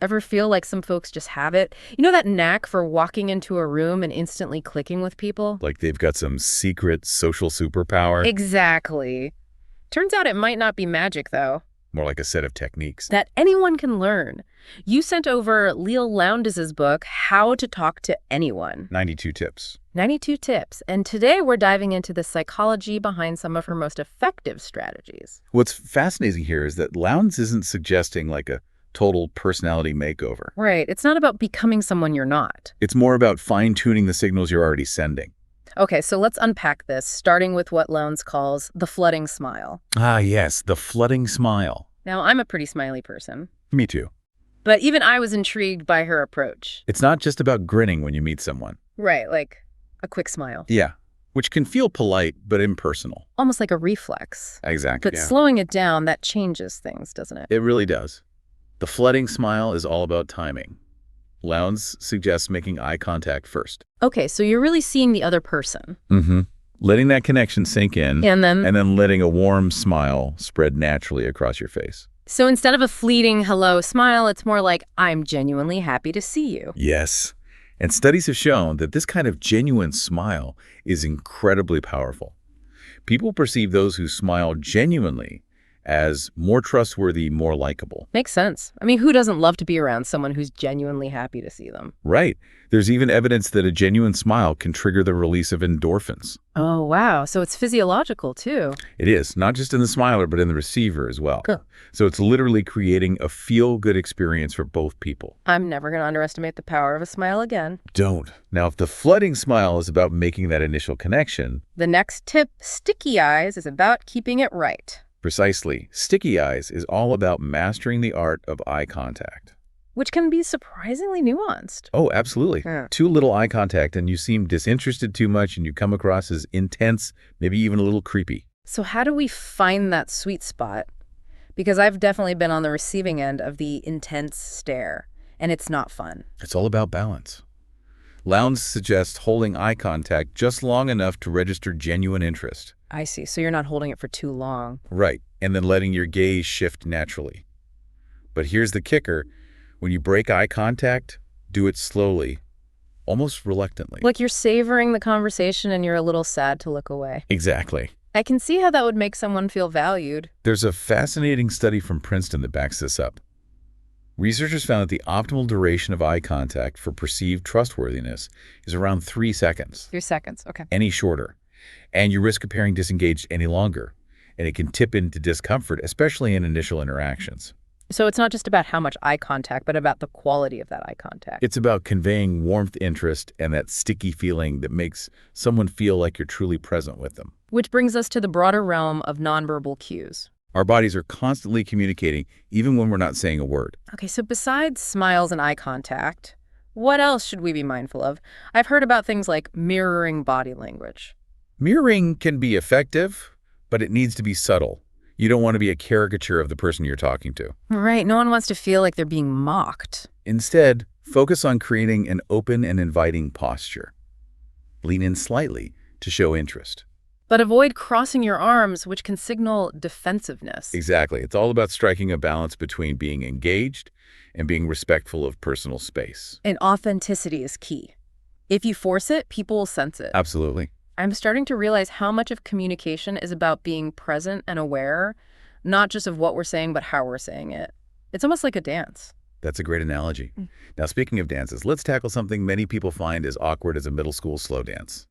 Ever feel like some folks just have it? You know that knack for walking into a room and instantly clicking with people? Like they've got some secret social superpower. Exactly. Turns out it might not be magic, though. More like a set of techniques. That anyone can learn. You sent over Leil Lowndes' book, How to Talk to Anyone. 92 tips. 92 tips. And today we're diving into the psychology behind some of her most effective strategies. What's fascinating here is that Lowndes isn't suggesting like a total personality makeover. Right. It's not about becoming someone you're not. It's more about fine-tuning the signals you're already sending. Okay, so let's unpack this, starting with what Lowndes calls the flooding smile. Ah, yes, the flooding smile. Now, I'm a pretty smiley person. Me too. But even I was intrigued by her approach. It's not just about grinning when you meet someone. Right, like a quick smile. Yeah, which can feel polite but impersonal. Almost like a reflex. Exactly, But slowing it down, that changes things, doesn't it? It really does. The flooding smile is all about timing. Lowndes suggests making eye contact first. Okay, so you're really seeing the other person. Mm-hmm. Letting that connection sink in. And then letting a warm smile spread naturally across your face. So instead of a fleeting hello smile, it's more like, I'm genuinely happy to see you. Yes. And studies have shown that this kind of genuine smile is incredibly powerful. People perceive those who smile genuinely as more trustworthy, more likable. Makes sense. I mean, who doesn't love to be around someone who's genuinely happy to see them? Right. There's even evidence that a genuine smile can trigger the release of endorphins. Oh, wow. So it's physiological, too. It is, not just in the smiler, but in the receiver as well. Cool. So it's literally creating a feel-good experience for both people. I'm never going to underestimate the power of a smile again. Don't. Now, if the flooding smile is about making that initial connection... The next tip, sticky eyes, is about keeping it right. Precisely. Sticky eyes is all about mastering the art of eye contact. Which can be surprisingly nuanced. Oh, absolutely. Yeah. Too little eye contact and you seem disinterested too much and you come across as intense, maybe even a little creepy. So how do we find that sweet spot? Because I've definitely been on the receiving end of the intense stare, and it's not fun. It's all about balance. Lowndes suggests holding eye contact just long enough to register genuine interest. I see. So you're not holding it for too long. Right, and then letting your gaze shift naturally. But here's the kicker. When you break eye contact, do it slowly, almost reluctantly. Like you're savoring the conversation and you're a little sad to look away. Exactly. I can see how that would make someone feel valued. There's a fascinating study from Princeton that backs this up. Researchers found that the optimal duration of eye contact for perceived trustworthiness is around 3 seconds. 3 seconds, okay. Any shorter. And you risk appearing disengaged any longer. And it can tip into discomfort, especially in initial interactions. So it's not just about how much eye contact, but about the quality of that eye contact. It's about conveying warmth, interest, and that sticky feeling that makes someone feel like you're truly present with them. Which brings us to the broader realm of nonverbal cues. Our bodies are constantly communicating, even when we're not saying a word. Okay, so besides smiles and eye contact, what else should we be mindful of? I've heard about things like mirroring body language. Mirroring can be effective, but it needs to be subtle. You don't want to be a caricature of the person you're talking to. Right, no one wants to feel like they're being mocked. Instead, focus on creating an open and inviting posture. Lean in slightly to show interest. But avoid crossing your arms, which can signal defensiveness. Exactly. It's all about striking a balance between being engaged and being respectful of personal space. And authenticity is key. If you force it, people will sense it. Absolutely. I'm starting to realize how much of communication is about being present and aware, not just of what we're saying, but how we're saying it. It's almost like a dance. That's a great analogy. Now, speaking of dances, let's tackle something many people find as awkward as a middle school slow dance.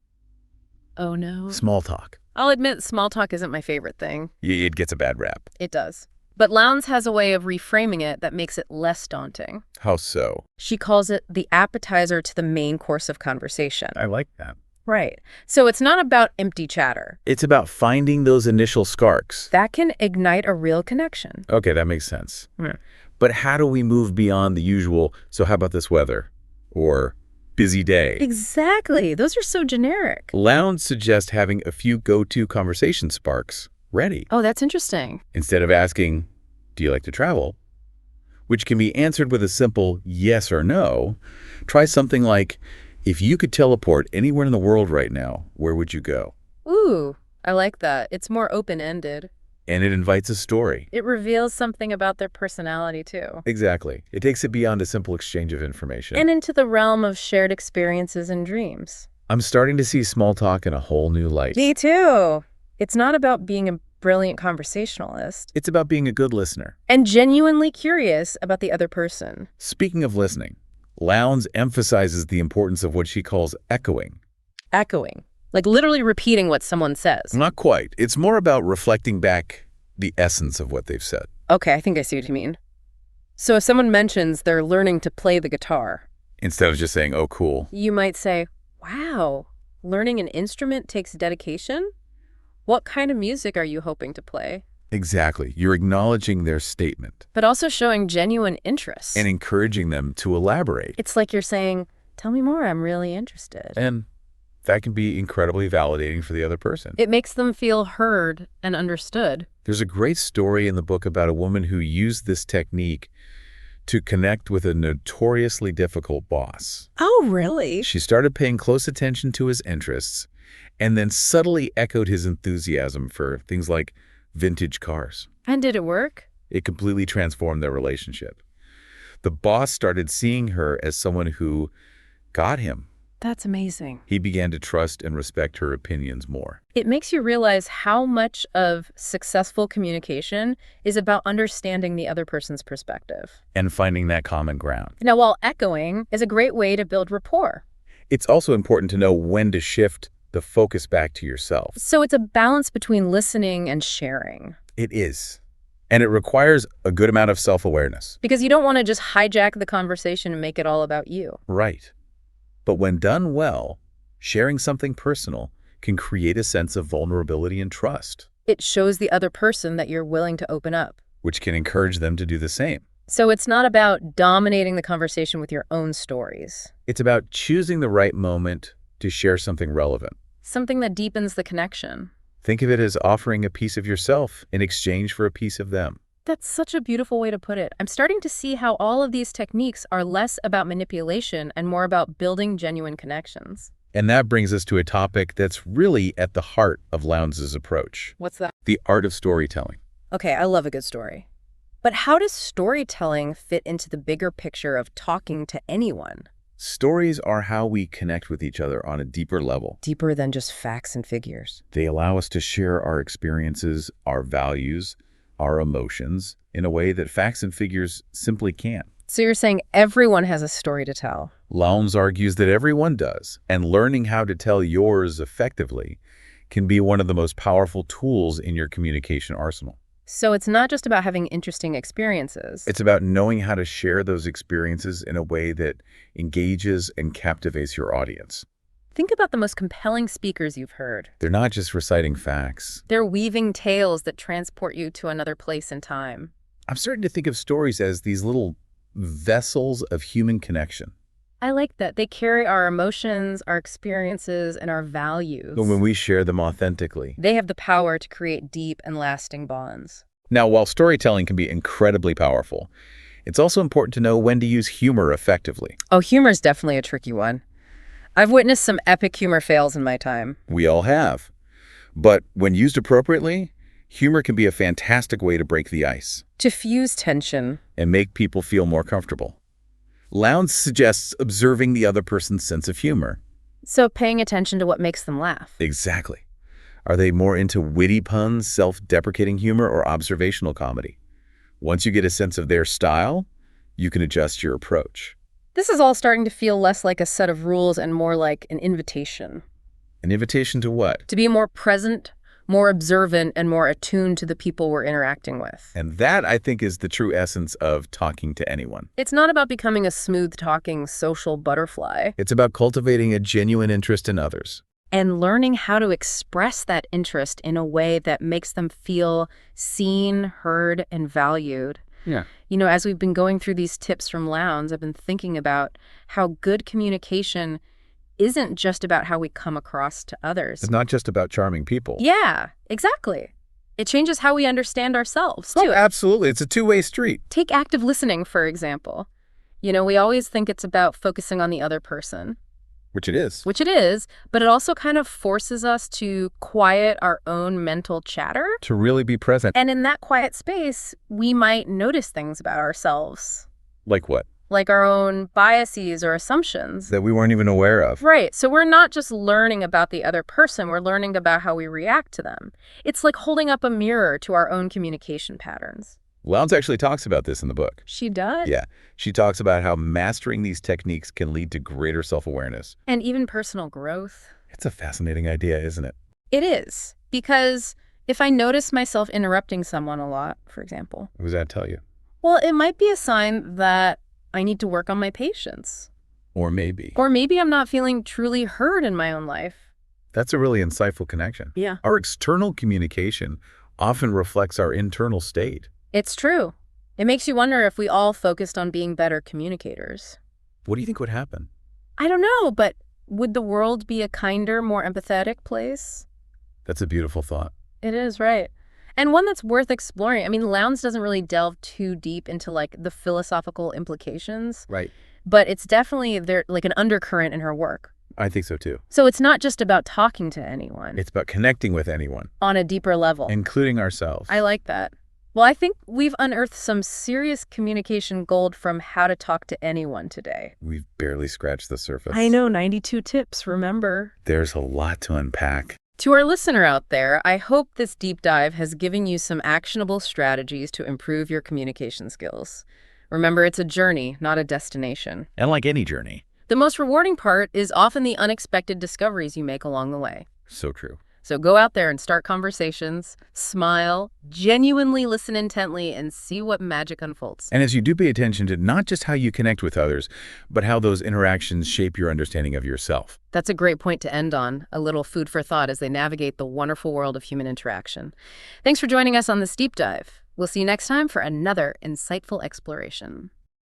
Oh, no. Small talk. I'll admit small talk isn't my favorite thing. It gets a bad rap. It does. But Lowndes has a way of reframing it that makes it less daunting. How so? She calls it the appetizer to the main course of conversation. I like that. Right. So it's not about empty chatter. It's about finding those initial sparks. That can ignite a real connection. Okay, that makes sense. Yeah. But how do we move beyond the usual, so how about this weather? Or busy day? Exactly. Those are so generic. Lowndes suggests having a few go-to conversation sparks ready. Oh, that's interesting. Instead of asking, do you like to travel? Which can be answered with a simple yes or no. Try something like, if you could teleport anywhere in the world right now, where would you go? Ooh, I like that. It's more open-ended. And it invites a story. It reveals something about their personality, too. Exactly. It takes it beyond a simple exchange of information. And into the realm of shared experiences and dreams. I'm starting to see small talk in a whole new light. Me too. It's not about being a brilliant conversationalist. It's about being a good listener. And genuinely curious about the other person. Speaking of listening, Lowndes emphasizes the importance of what she calls echoing. Echoing. Like literally repeating what someone says. Not quite. It's more about reflecting back the essence of what they've said. Okay, I think I see what you mean. So if someone mentions they're learning to play the guitar, Instead of just saying, oh, cool. you might say, wow, learning an instrument takes dedication? What kind of music are you hoping to play? Exactly. You're acknowledging their statement But also showing genuine interest. and encouraging them to elaborate. It's like you're saying, tell me more, I'm really interested. And that can be incredibly validating for the other person. It makes them feel heard and understood. There's a great story in the book about a woman who used this technique to connect with a notoriously difficult boss. Oh, really? She started paying close attention to his interests and then subtly echoed his enthusiasm for things like vintage cars. And did it work? It completely transformed their relationship. The boss started seeing her as someone who got him. That's amazing. He began to trust and respect her opinions more. It makes you realize how much of successful communication is about understanding the other person's perspective. And finding that common ground. Now, while echoing is a great way to build rapport. It's also important to know when to shift the focus back to yourself. So it's a balance between listening and sharing. It is. And it requires a good amount of self-awareness. Because you don't want to just hijack the conversation and make it all about you. Right. But when done well, sharing something personal can create a sense of vulnerability and trust, It shows the other person that you're willing to open up. which can encourage them to do the same. So it's not about dominating the conversation with your own stories. It's about choosing the right moment to share something relevant. Something that deepens the connection. Think of it as offering a piece of yourself in exchange for a piece of them. That's such a beautiful way to put it. I'm starting to see how all of these techniques are less about manipulation and more about building genuine connections. And that brings us to a topic that's really at the heart of Lowndes' approach, What's that? the art of storytelling. Okay, I love a good story. But how does storytelling fit into the bigger picture of talking to anyone? Stories are how we connect with each other on a deeper level. Deeper than just facts and figures. They allow us to share our experiences, our values, our emotions in a way that facts and figures simply can't. So you're saying everyone has a story to tell. Lowndes argues that everyone does, and learning how to tell yours effectively can be one of the most powerful tools in your communication arsenal. So it's not just about having interesting experiences. It's about knowing how to share those experiences in a way that engages and captivates your audience. Think about the most compelling speakers you've heard. They're not just reciting facts. They're weaving tales that transport you to another place and time. I'm starting to think of stories as these little vessels of human connection. I like that. They carry our emotions, our experiences, and our values. But when we share them authentically. They have the power to create deep and lasting bonds. Now, while storytelling can be incredibly powerful, it's also important to know when to use humor effectively. Oh, humor's definitely a tricky one. I've witnessed some epic humor fails in my time. We all have. But when used appropriately, humor can be a fantastic way to break the ice To fuse tension. and make people feel more comfortable. Lowndes suggests observing the other person's sense of humor. So paying attention to what makes them laugh. Exactly. Are they more into witty puns, self-deprecating humor, or observational comedy? Once you get a sense of their style, you can adjust your approach. This is all starting to feel less like a set of rules and more like an invitation. An invitation to what? To be more present, more observant, and more attuned to the people we're interacting with. And that, I think, is the true essence of talking to anyone. It's not about becoming a smooth-talking social butterfly. It's about cultivating a genuine interest in others. And learning how to express that interest in a way that makes them feel seen, heard, and valued. Yeah. You know, as we've been going through these tips from Lowndes, I've been thinking about how good communication isn't just about how we come across to others. It's not just about charming people. Yeah, exactly. It changes how we understand ourselves, too. Oh, absolutely. It's a two-way street. Take active listening, for example. You know, we always think it's about focusing on the other person. Which it is. which it is, but it also kind of forces us to quiet our own mental chatter. To really be present. And in that quiet space, we might notice things about ourselves, Like what? like our own biases or assumptions. That we weren't even aware of. Right. So we're not just learning about the other person, we're learning about how we react to them. It's like holding up a mirror to our own communication patterns. Lowndes actually talks about this in the book. She does? Yeah. She talks about how mastering these techniques can lead to greater self-awareness. And even personal growth. It's a fascinating idea, isn't it? It is. Because if I notice myself interrupting someone a lot, for example, What does that tell you? well, it might be a sign that I need to work on my patience. Or maybe. Or maybe I'm not feeling truly heard in my own life. That's a really insightful connection. Yeah. Our external communication often reflects our internal state. It's true. It makes you wonder if we all focused on being better communicators. What do you think would happen? I don't know, but would the world be a kinder, more empathetic place? That's a beautiful thought. It is, right. And one that's worth exploring. I mean, Lowndes doesn't really delve too deep into, like, the philosophical implications. Right. But it's definitely there, like, an undercurrent in her work. I think so too. So it's not just about talking to anyone. It's about connecting with anyone, On a deeper level. including ourselves. I like that. Well, I think we've unearthed some serious communication gold from How to Talk to Anyone today. We've barely scratched the surface. I know, 92 tips, remember? There's a lot to unpack. To our listener out there, I hope this deep dive has given you some actionable strategies to improve your communication skills. Remember, it's a journey, not a destination. And like any journey. The most rewarding part is often the unexpected discoveries you make along the way. So true. So go out there and start conversations, smile, genuinely listen intently, and see what magic unfolds. And as you do pay attention to not just how you connect with others, but how those interactions shape your understanding of yourself. That's a great point to end on, a little food for thought as they navigate the wonderful world of human interaction. Thanks for joining us on this deep dive. We'll see you next time for another insightful exploration.